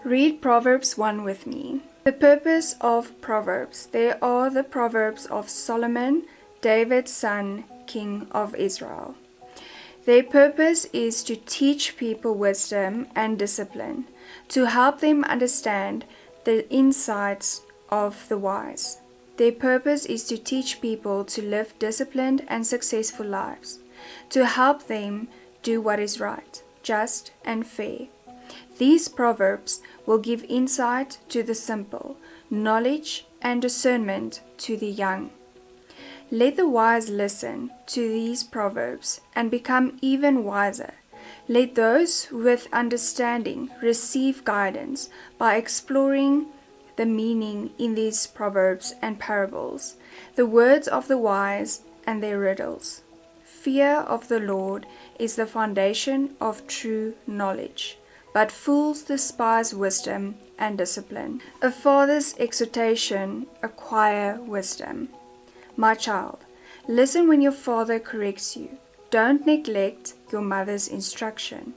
Read Proverbs 1 with me. The purpose of Proverbs. They are the Proverbs of Solomon, David's son, king of Israel. Their purpose is to teach people wisdom and discipline, to help them understand the insights of the wise. Their purpose is to teach people to live disciplined and successful lives, to help them do what is right, just, and fair. These proverbs will give insight to the simple, knowledge and discernment to the young. Let the wise listen to these proverbs and become even wiser. Let those with understanding receive guidance by exploring the meaning in these proverbs and parables, the words of the wise and their riddles. Fear of the Lord is the foundation of true knowledge, but fools despise wisdom and discipline. A father's exhortation acquire wisdom. My child, listen when your father corrects you. Don't neglect your mother's instruction.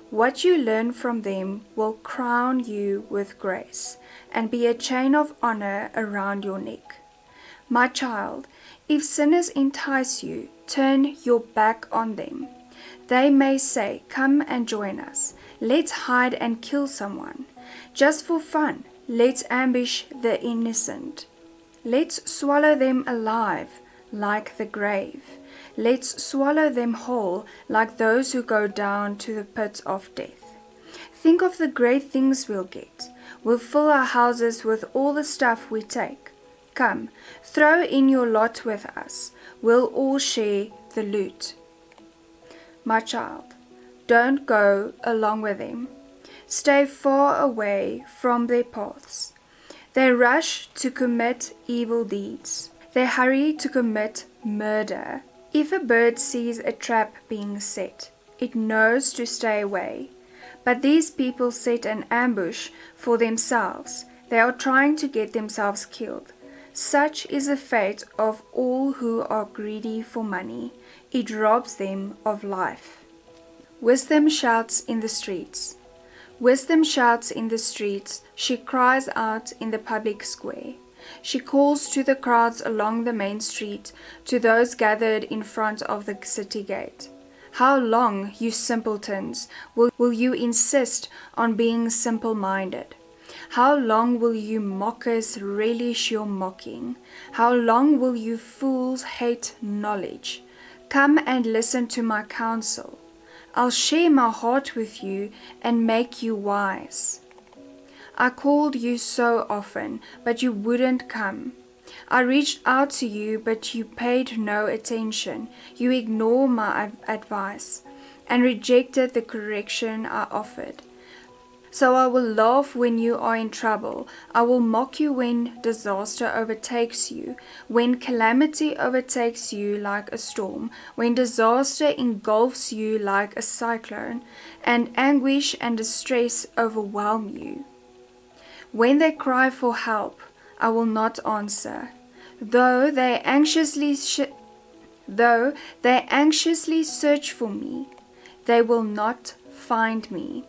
What you learn from them will crown you with grace and be a chain of honor around your neck. My child, if sinners entice you, turn your back on them. They may say, "Come and join us. Let's hide and kill someone. Just for fun, let's ambush the innocent. Let's swallow them alive like the grave. Let's swallow them whole like those who go down to the pit of death. Think of the great things we'll get. We'll fill our houses with all the stuff we take. Come, throw in your lot with us. We'll all share the loot." My child, don't go along with them. Stay far away from their paths. They rush to commit evil deeds. They hurry to commit murder. If a bird sees a trap being set, it knows to stay away. But these people set an ambush for themselves. They are trying to get themselves killed. Such is the fate of all who are greedy for money. It robs them of life. Wisdom shouts in the streets. Wisdom shouts in the streets. She cries out in the public square. She calls to the crowds along the main street, to those gathered in front of the city gate. How long, you simpletons, will you insist on being simple-minded? How long will you mockers relish your mocking? How long will you fools hate knowledge? Come and listen to my counsel. I'll share my heart with you and make you wise. I called you so often, but you wouldn't come. I reached out to you, but you paid no attention. You ignored my advice and rejected the correction I offered. So I will laugh when you are in trouble. I will mock you when disaster overtakes you, when calamity overtakes you like a storm, when disaster engulfs you like a cyclone, and anguish and distress overwhelm you. When they cry for help, I will not answer. Though they anxiously search for me, they will not find me.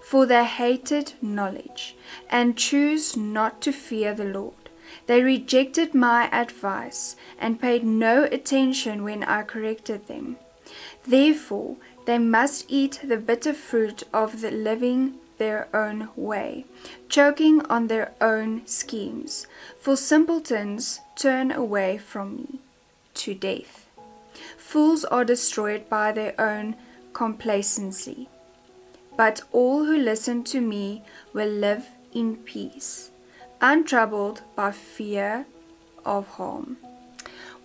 For they hated knowledge and choose not to fear the Lord. They rejected my advice and paid no attention when I corrected them. Therefore, they must eat the bitter fruit of the living their own way, choking on their own schemes. For simpletons turn away from me to death. Fools are destroyed by their own complacency. But all who listen to me will live in peace, untroubled by fear of harm.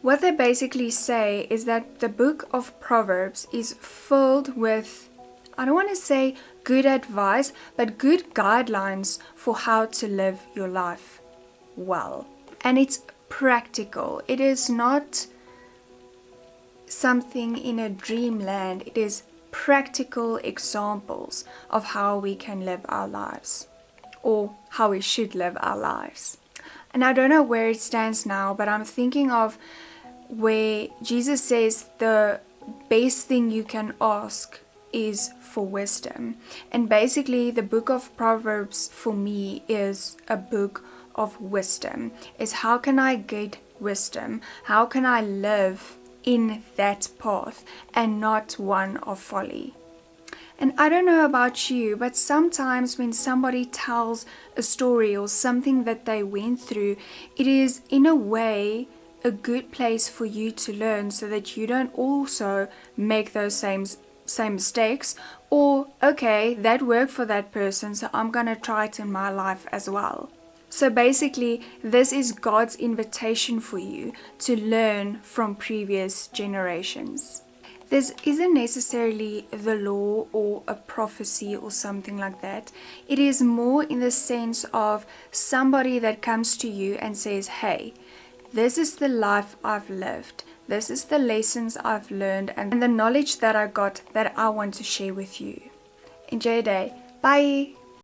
What they basically say is that the book of Proverbs is filled with, I don't want to say good advice, but good guidelines for how to live your life well. And it's practical. It is not something in a dreamland. It is practical examples of how we can live our lives, or how we should live our lives. And I don't know where it stands now, but I'm thinking of where Jesus says the best thing you can ask is for wisdom. And basically, the book of Proverbs for me is a book of wisdom. Is how can I get wisdom? How can I live in that path and not one of folly? And I don't know about you, but sometimes when somebody tells a story or something that they went through, it is in a way a good place for you to learn so that you don't also make those same mistakes, or okay, that worked for that person, so I'm gonna try it in my life as well. So basically, this is God's invitation for you to learn from previous generations. This isn't necessarily the law or a prophecy or something like that. It is more in the sense of somebody that comes to you and says, hey, this is the life I've lived. This is the lessons I've learned and the knowledge that I got that I want to share with you. Enjoy your day. Bye.